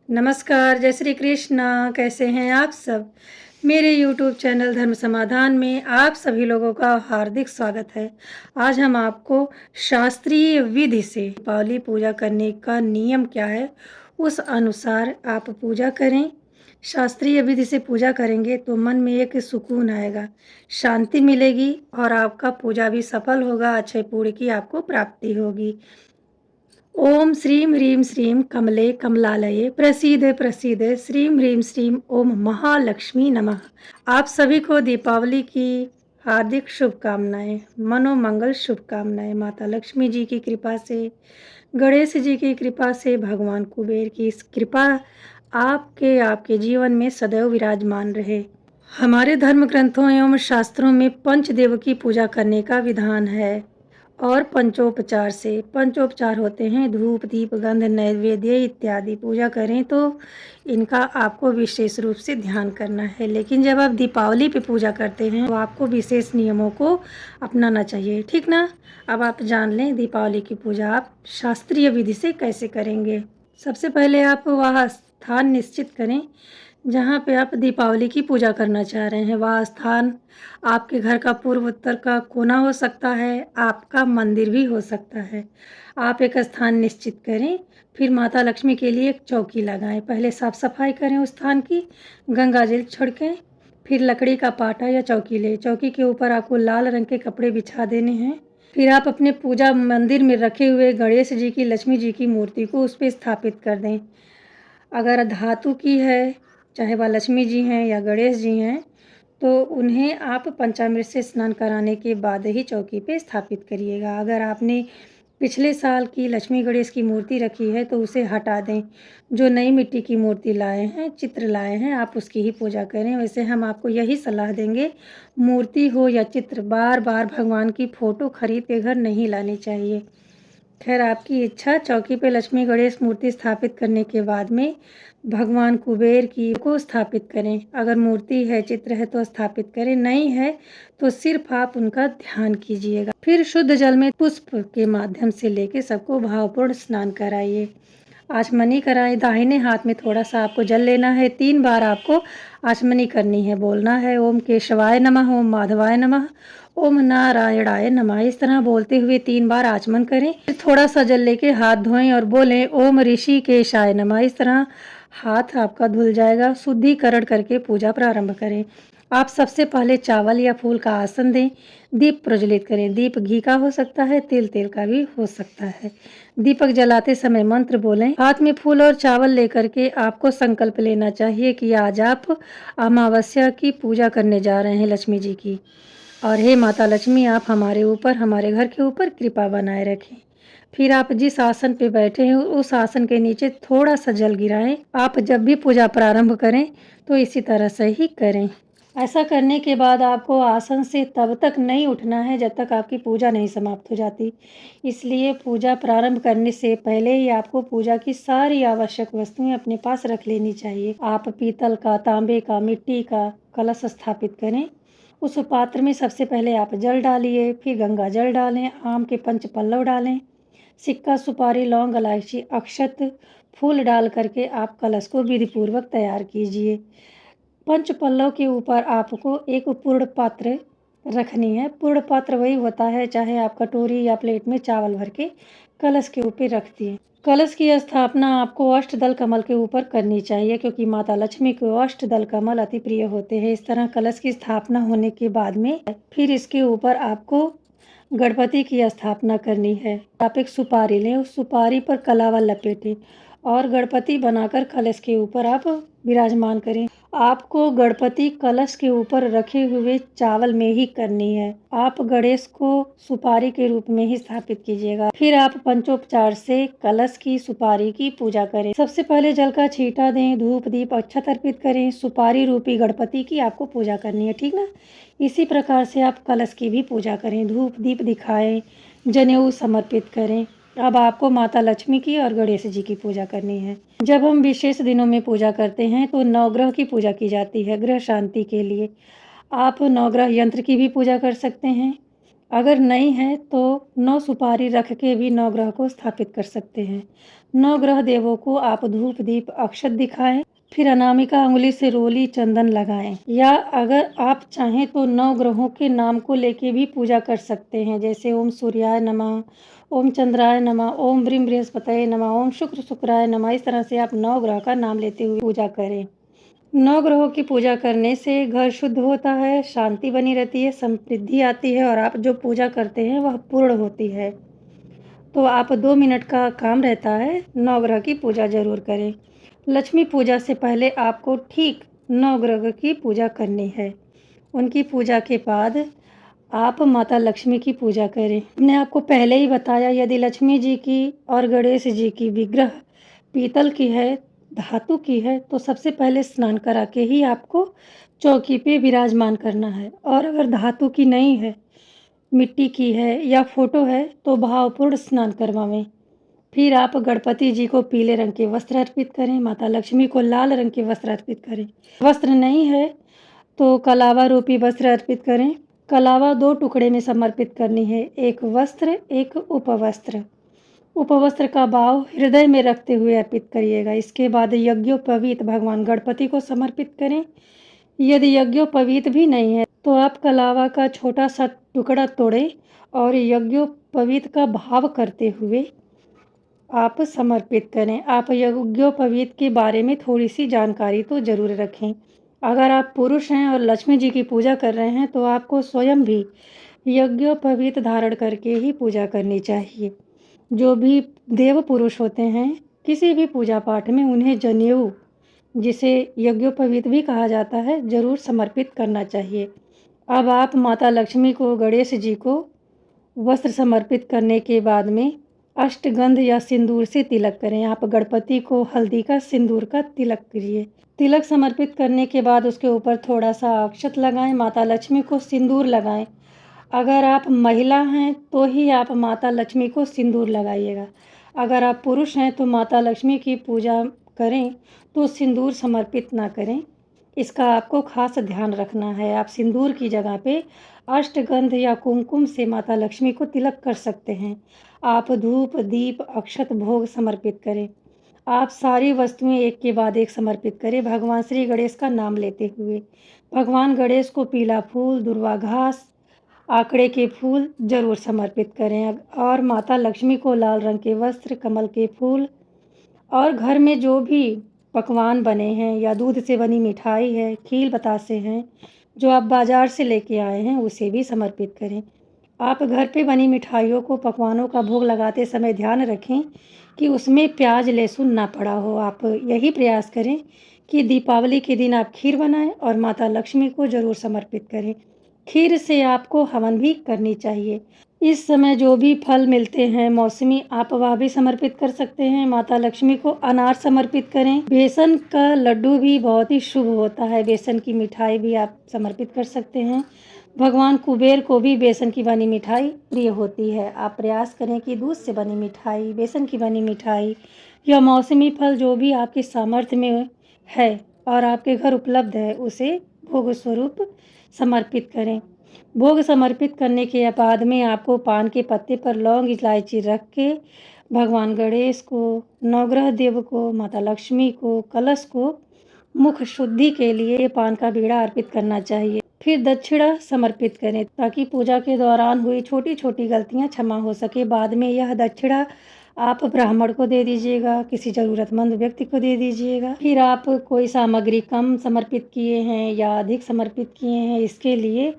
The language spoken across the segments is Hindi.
नमस्कार, जय श्री कृष्ण। कैसे हैं आप सब? मेरे यूट्यूब चैनल धर्म समाधान में आप सभी लोगों का हार्दिक स्वागत है। आज हम आपको शास्त्रीय विधि से दीपावली पूजा करने का नियम क्या है, उस अनुसार आप पूजा करें। शास्त्रीय विधि से पूजा करेंगे तो मन में एक सुकून आएगा, शांति मिलेगी और आपका पूजा भी सफल होगा, अक्षय पूर्ण की आपको प्राप्ति होगी। ओम श्रीं ह्रीं श्रीं कमले कमलालये प्रसीद प्रसीद श्रीं ह्रीं श्रीं ओम महालक्ष्मी नमः। आप सभी को दीपावली की हार्दिक शुभकामनाएं, मनोमंगल शुभकामनाएं। माता लक्ष्मी जी की कृपा से, गणेश जी की कृपा से, भगवान कुबेर की इस कृपा आपके जीवन में सदैव विराजमान रहे। हमारे धर्म ग्रंथों एवं शास्त्रों में पंचदेव की पूजा करने का विधान है और पंचोपचार से। पंचोपचार होते हैं धूप दीप गंध नैवेद्य इत्यादि। पूजा करें तो इनका आपको विशेष रूप से ध्यान करना है, लेकिन जब आप दीपावली पे पूजा करते हैं तो आपको विशेष नियमों को अपनाना चाहिए, ठीक ना। अब आप जान लें दीपावली की पूजा आप शास्त्रीय विधि से कैसे करेंगे। सबसे पहले आप वह स्थान निश्चित करें जहाँ पे आप दीपावली की पूजा करना चाह रहे हैं। वह स्थान आपके घर का पूर्व उत्तर का कोना हो सकता है, आपका मंदिर भी हो सकता है। आप एक स्थान निश्चित करें, फिर माता लक्ष्मी के लिए एक चौकी लगाएं। पहले साफ सफाई करें उस स्थान की, गंगा जल छिड़कें, फिर लकड़ी का पाटा या चौकी लें। चौकी के ऊपर आपको लाल रंग के कपड़े बिछा देने हैं। फिर आप अपने पूजा मंदिर में रखे हुए गणेश जी की, लक्ष्मी जी की मूर्ति को उस पर स्थापित कर दें। अगर धातु की है, चाहे वह लक्ष्मी जी हैं या गणेश जी हैं, तो उन्हें आप पंचामृत से स्नान कराने के बाद ही चौकी पे स्थापित करिएगा। अगर आपने पिछले साल की लक्ष्मी गणेश की मूर्ति रखी है तो उसे हटा दें। जो नई मिट्टी की मूर्ति लाए हैं, चित्र लाए हैं, आप उसकी ही पूजा करें। वैसे हम आपको यही सलाह देंगे, मूर्ति हो या चित्र, बार बार भगवान की फ़ोटो खरीद के घर नहीं लानी चाहिए। खैर आपकी इच्छा। चौकी पे लक्ष्मी गणेश मूर्ति स्थापित करने के बाद में भगवान कुबेर की को स्थापित करें। अगर मूर्ति है, चित्र है तो स्थापित करें, नहीं है तो सिर्फ आप उनका ध्यान कीजिएगा। फिर शुद्ध जल में पुष्प के माध्यम से लेके सबको भावपूर्ण स्नान कराइए। आचमनी कराएं। दाहिने हाथ में थोड़ा सा आपको जल लेना है। 3 बार आपको आचमनी करनी है। बोलना है ओम केशवाय नमः, ओम माधवाय नमः, ओम नारायणाय नमः। इस तरह बोलते हुए 3 बार आचमन करें। फिर थोड़ा सा जल लेके हाथ धोएं और बोलें ओम ऋषिकेशाय नमः। इस तरह हाथ आपका धुल जाएगा। शुद्धिकरण करके पूजा प्रारंभ करें। आप सबसे पहले चावल या फूल का आसन दें। दीप प्रज्वलित करें। दीप घी का हो सकता है, तेल का भी हो सकता है। दीपक जलाते समय मंत्र बोलें। हाथ में फूल और चावल लेकर के आपको संकल्प लेना चाहिए कि आज आप अमावस्या की पूजा करने जा रहे हैं लक्ष्मी जी की, और हे माता लक्ष्मी आप हमारे ऊपर, हमारे घर के ऊपर कृपा बनाए रखें। फिर आप जिस आसन पे बैठे हैं उस आसन के नीचे थोड़ा सा जल गिराएं। आप जब भी पूजा प्रारंभ करें तो इसी तरह से ही करें। ऐसा करने के बाद आपको आसन से तब तक नहीं उठना है जब तक आपकी पूजा नहीं समाप्त हो जाती। इसलिए पूजा प्रारंभ करने से पहले ही आपको पूजा की सारी आवश्यक वस्तुएं अपने पास रख लेनी चाहिए। आप पीतल का, तांबे का, मिट्टी का कलश स्थापित करें। उस पात्र में सबसे पहले आप जल डालिए, फिर गंगा जल डालें, आम के 5 पल्लव डालें, सिक्का, सुपारी, लौंग, इलायची, अक्षत, फूल डाल करके आप कलश को विधिपूर्वक तैयार कीजिए। पंच पल्लव के ऊपर आपको एक पूर्ण पात्र रखनी है। पूर्ण पात्र वही होता है, चाहे आप कटोरी या प्लेट में चावल भर के कलश के ऊपर रख दिए। कलश की स्थापना आपको अष्टदल कमल के ऊपर करनी चाहिए, क्योंकि माता लक्ष्मी को अष्टदल कमल अति प्रिय होते हैं। इस तरह कलश की स्थापना होने के बाद में फिर इसके ऊपर आपको गणपति की स्थापना करनी है। आप एक सुपारी लें, उस सुपारी पर कलावा लपेटें और गणपति बनाकर कलश के ऊपर आप विराजमान करें। आपको गणपति कलश के ऊपर रखे हुए चावल में ही करनी है। आप गणेश को सुपारी के रूप में ही स्थापित कीजिएगा। फिर आप पंचोपचार से कलश की, सुपारी की पूजा करें। सबसे पहले जल का छींटा दें, धूप दीप अक्षत अर्पित करें। सुपारी रूपी गणपति की आपको पूजा करनी है, ठीक ना। इसी प्रकार से आप कलश की भी पूजा करें, धूप दीप दिखाएं, जनेऊ समर्पित करें। अब आपको माता लक्ष्मी की और गणेश जी की पूजा करनी है। जब हम विशेष दिनों में पूजा करते हैं तो नवग्रह की पूजा की जाती है, ग्रह शांति के लिए। आप नवग्रह यंत्र की भी पूजा कर सकते हैं। अगर नहीं है तो 9 सुपारी रख के भी नवग्रह को स्थापित कर सकते हैं। नवग्रह देवों को आप धूप दीप अक्षत दिखाएं, फिर अनामिका उंगली से रोली चंदन लगाएं। या अगर आप चाहें तो नवग्रहों के नाम को लेके भी पूजा कर सकते हैं, जैसे ओम सूर्याय नमः, ओम चंद्राय नमः, ओम ब्रीम बृहस्पतये नमः, ओम शुक्र शुक्राय नमः। इस तरह से आप नवग्रह का नाम लेते हुए पूजा करें। नवग्रहों की पूजा करने से घर शुद्ध होता है, शांति बनी रहती है, समृद्धि आती है और आप जो पूजा करते हैं वह पूर्ण होती है। तो आप 2 मिनट का काम रहता है, नवग्रह की पूजा ज़रूर करें। लक्ष्मी पूजा से पहले आपको ठीक नवग्रह की पूजा करनी है। उनकी पूजा के बाद आप माता लक्ष्मी की पूजा करें। मैंने आपको पहले ही बताया, यदि लक्ष्मी जी की और गणेश जी की विग्रह पीतल की है, धातु की है, तो सबसे पहले स्नान करा के ही आपको चौकी पे विराजमान करना है। और अगर धातु की नहीं है, मिट्टी की है या फोटो है, तो भावपूर्ण स्नान करवावें। फिर आप गणपति जी को पीले रंग के वस्त्र अर्पित करें, माता लक्ष्मी को लाल रंग के वस्त्र अर्पित करें। वस्त्र नहीं है तो कलावा रूपी वस्त्र अर्पित करें। कलावा 2 टुकड़े में समर्पित करनी है, एक वस्त्र, एक उपवस्त्र। उपवस्त्र का भाव हृदय में रखते हुए अर्पित करिएगा। इसके बाद यज्ञोपवीत भगवान गणपति को समर्पित करें। यदि यज्ञोपवीत भी नहीं है तो आप कलावा का छोटा सा टुकड़ा तोड़ें और यज्ञोपवीत का भाव करते हुए आप समर्पित करें। आप यज्ञोपवीत के बारे में थोड़ी सी जानकारी तो ज़रूर रखें। अगर आप पुरुष हैं और लक्ष्मी जी की पूजा कर रहे हैं तो आपको स्वयं भी यज्ञोपवीत धारण करके ही पूजा करनी चाहिए। जो भी देव पुरुष होते हैं किसी भी पूजा पाठ में उन्हें जनेऊ, जिसे यज्ञोपवीत भी कहा जाता है, ज़रूर समर्पित करना चाहिए। अब आप माता लक्ष्मी को, गणेश जी को वस्त्र समर्पित करने के बाद में अष्टगंध या सिंदूर से तिलक करें। आप गणपति को हल्दी का, सिंदूर का तिलक करिए। तिलक समर्पित करने के बाद उसके ऊपर थोड़ा सा अक्षत लगाएं, माता लक्ष्मी को सिंदूर लगाएं। अगर आप महिला हैं तो ही आप माता लक्ष्मी को सिंदूर लगाइएगा। अगर आप पुरुष हैं तो माता लक्ष्मी की पूजा करें तो सिंदूर समर्पित ना करें, इसका आपको खास ध्यान रखना है। आप सिंदूर की जगह पे अष्टगंध या कुमकुम से माता लक्ष्मी को तिलक कर सकते हैं। आप धूप दीप अक्षत भोग समर्पित करें। आप सारी वस्तुएं एक के बाद एक समर्पित करें, भगवान श्री गणेश का नाम लेते हुए। भगवान गणेश को पीला फूल, दुर्वा घास, आंकड़े के फूल जरूर समर्पित करें। और माता लक्ष्मी को लाल रंग के वस्त्र, कमल के फूल और घर में जो भी पकवान बने हैं या दूध से बनी मिठाई है, खीर बतासे हैं, जो आप बाज़ार से लेके आए हैं, उसे भी समर्पित करें। आप घर पे बनी मिठाइयों को, पकवानों का भोग लगाते समय ध्यान रखें कि उसमें प्याज लहसुन ना पड़ा हो। आप यही प्रयास करें कि दीपावली के दिन आप खीर बनाएं और माता लक्ष्मी को ज़रूर समर्पित करें। खीर से आपको हवन भी करनी चाहिए। इस समय जो भी फल मिलते हैं मौसमी, आप वह भी समर्पित कर सकते हैं। माता लक्ष्मी को अनार समर्पित करें। बेसन का लड्डू भी बहुत ही शुभ होता है, बेसन की मिठाई भी आप समर्पित कर सकते हैं। भगवान कुबेर को भी बेसन की बनी मिठाई प्रिय होती है। आप प्रयास करें कि दूध से बनी मिठाई, बेसन की बनी मिठाई या मौसमी फल जो भी आपके सामर्थ्य में है और आपके घर उपलब्ध है, उसे भोग स्वरूप समर्पित करें। भोग समर्पित करने के बाद में आपको पान के पत्ते पर लौंग इलायची रख के भगवान गणेश को, नवग्रह देव को, माता लक्ष्मी को, कलश को मुख शुद्धि के लिए पान का बीड़ा अर्पित करना चाहिए। फिर दक्षिणा समर्पित करें ताकि पूजा के दौरान हुई छोटी छोटी गलतियां क्षमा हो सके। बाद में यह दक्षिणा आप ब्राह्मण को दे दीजिएगा, किसी ज़रूरतमंद व्यक्ति को दे दीजिएगा। फिर आप कोई सामग्री कम समर्पित किए हैं या अधिक समर्पित किए हैं, इसके लिए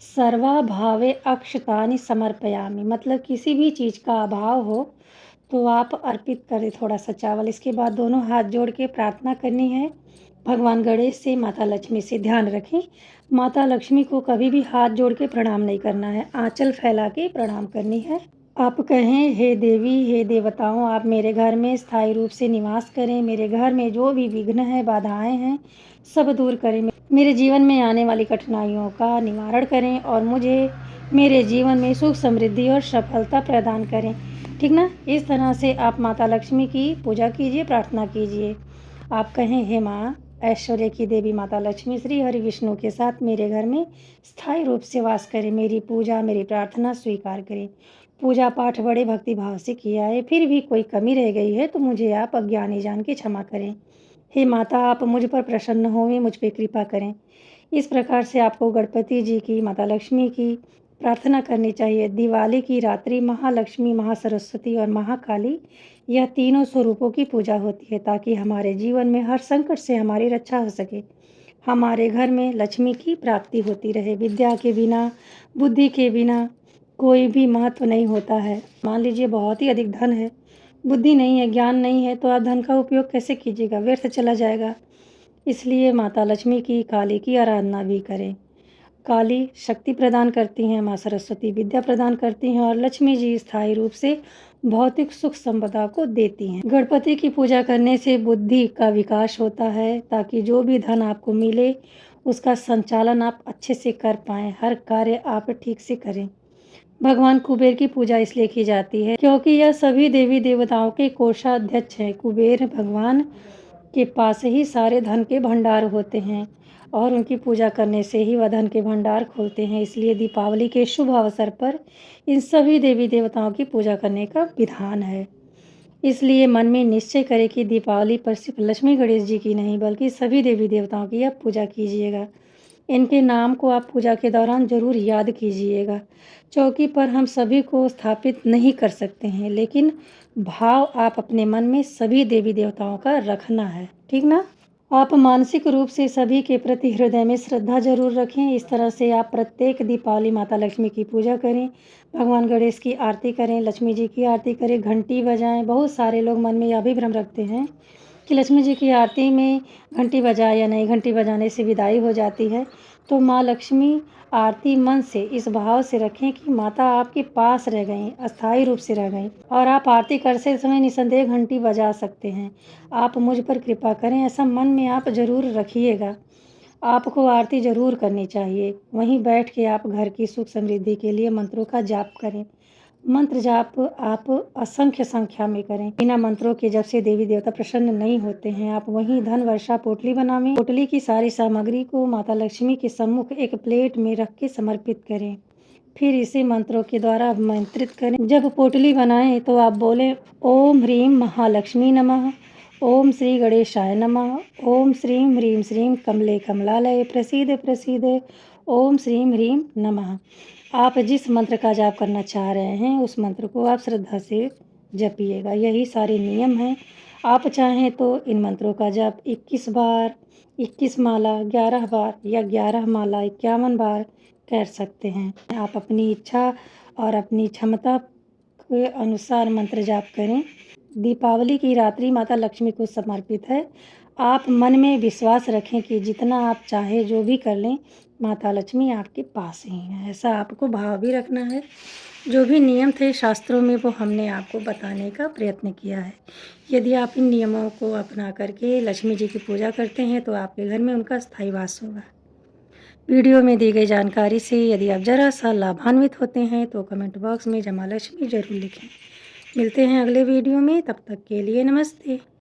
सर्वाभावे अक्षतानि समर्पयामि, मतलब किसी भी चीज़ का अभाव हो तो आप अर्पित करें थोड़ा सा चावल। इसके बाद दोनों हाथ जोड़ के प्रार्थना करनी है भगवान गणेश से, माता लक्ष्मी से। ध्यान रखें, माता लक्ष्मी को कभी भी हाथ जोड़ के प्रणाम नहीं करना है, आंचल फैला के प्रणाम करनी है। आप कहें, हे देवी, हे देवताओं, आप मेरे घर में स्थायी रूप से निवास करें। मेरे घर में जो भी विघ्न है, बाधाएं हैं, सब दूर करें। मेरे जीवन में आने वाली कठिनाइयों का निवारण करें और मुझे मेरे जीवन में सुख समृद्धि और सफलता प्रदान करें। ठीक ना? इस तरह से आप माता लक्ष्मी की पूजा कीजिए, प्रार्थना कीजिए। आप कहें, हे माँ ऐश्वर्य की देवी माता लक्ष्मी श्री हरि विष्णु के साथ मेरे घर में स्थायी रूप से वास करें, मेरी पूजा, मेरी प्रार्थना स्वीकार करें। पूजा पाठ बड़े भक्ति भाव से किया है, फिर भी कोई कमी रह गई है तो मुझे आप अज्ञानी जान के क्षमा करें। हे माता, आप मुझ पर प्रसन्न होवें, मुझ पे कृपा करें। इस प्रकार से आपको गणपति जी की, माता लक्ष्मी की प्रार्थना करनी चाहिए। दिवाली की रात्रि महालक्ष्मी, महासरस्वती और महाकाली, यह तीनों स्वरूपों की पूजा होती है ताकि हमारे जीवन में हर संकट से हमारी रक्षा हो सके। हमारे घर में लक्ष्मी की प्राप्ति होती रहे। विद्या के बिना, बुद्धि के बिना कोई भी महत्व नहीं होता है। मान लीजिए बहुत ही अधिक धन है, बुद्धि नहीं है, ज्ञान नहीं है, तो आप धन का उपयोग कैसे कीजिएगा? व्यर्थ चला जाएगा। इसलिए माता लक्ष्मी की, काली की आराधना भी करें। काली शक्ति प्रदान करती हैं, माँ सरस्वती विद्या प्रदान करती हैं और लक्ष्मी जी स्थायी रूप से भौतिक सुख संपदा को देती हैं। गणपति की पूजा करने से बुद्धि का विकास होता है ताकि जो भी धन आपको मिले उसका संचालन आप अच्छे से कर पाएँ, हर कार्य आप ठीक से करें। भगवान कुबेर की पूजा इसलिए की जाती है क्योंकि यह सभी देवी देवताओं के कोषाध्यक्ष हैं। कुबेर भगवान के पास ही सारे धन के भंडार होते हैं और उनकी पूजा करने से ही वह धन के भंडार खोलते हैं। इसलिए दीपावली के शुभ अवसर पर इन सभी देवी देवताओं की पूजा करने का विधान है। इसलिए मन में निश्चय करें कि दीपावली पर सिर्फ लक्ष्मी गणेश जी की नहीं बल्कि सभी देवी देवताओं की आप पूजा कीजिएगा। इनके नाम को आप पूजा के दौरान ज़रूर याद कीजिएगा। चौकी पर हम सभी को स्थापित नहीं कर सकते हैं, लेकिन भाव आप अपने मन में सभी देवी देवताओं का रखना है, ठीक ना? आप मानसिक रूप से सभी के प्रति हृदय में श्रद्धा जरूर रखें। इस तरह से आप प्रत्येक दीपावली माता लक्ष्मी की पूजा करें, भगवान गणेश की आरती करें, लक्ष्मी जी की आरती करें, घंटी बजाएं। बहुत सारे लोग मन में यह भी भ्रम रखते हैं कि लक्ष्मी जी की आरती में घंटी बजाए या नहीं, घंटी बजाने से विदाई हो जाती है। तो माँ लक्ष्मी आरती मन से इस भाव से रखें कि माता आपके पास रह गई, अस्थायी रूप से रह गई और आप आरती करते समय निसंदेह घंटी बजा सकते हैं। आप मुझ पर कृपा करें, ऐसा मन में आप ज़रूर रखिएगा। आपको आरती ज़रूर करनी चाहिए। वहीं बैठ के आप घर की सुख समृद्धि के लिए मंत्रों का जाप करें। मंत्र जाप आप असंख्य संख्या में करें। बिना मंत्रों के जब से देवी देवता प्रसन्न नहीं होते हैं। आप वहीं धन वर्षा पोटली बनावें। पोटली की सारी सामग्री को माता लक्ष्मी के सम्मुख एक प्लेट में रख के समर्पित करें। फिर इसे मंत्रों के द्वारा आमंत्रित करें। जब पोटली बनाएं तो आप बोले ओम ह्रीं महालक्ष्मी नमः, ओम श्री गणेशाय नमः, ओम श्रीं ह्रीं श्रीं कमले कमलालय प्रसीद प्रसीद, ओम श्रीं ह्रीं नमः। आप जिस मंत्र का जाप करना चाह रहे हैं उस मंत्र को आप श्रद्धा से जपिएगा। यही सारे नियम हैं। आप चाहें तो इन मंत्रों का जाप 21 बार, 21 माला, 11 बार या 11 माला 51 बार कर सकते हैं। आप अपनी इच्छा और अपनी क्षमता के अनुसार मंत्र जाप करें। दीपावली की रात्रि माता लक्ष्मी को समर्पित है। आप मन में विश्वास रखें कि जितना आप चाहे जो भी कर लें, माता लक्ष्मी आपके पास ही हैं। ऐसा आपको भाव भी रखना है। जो भी नियम थे शास्त्रों में वो हमने आपको बताने का प्रयत्न किया है। यदि आप इन नियमों को अपना करके लक्ष्मी जी की पूजा करते हैं तो आपके घर में उनका स्थायी वास होगा। वीडियो में दी गई जानकारी से यदि आप ज़रा सा लाभान्वित होते हैं तो कमेंट बॉक्स में जय माँ लक्ष्मी ज़रूर लिखें। मिलते हैं अगले वीडियो में, तब तक के लिए नमस्ते।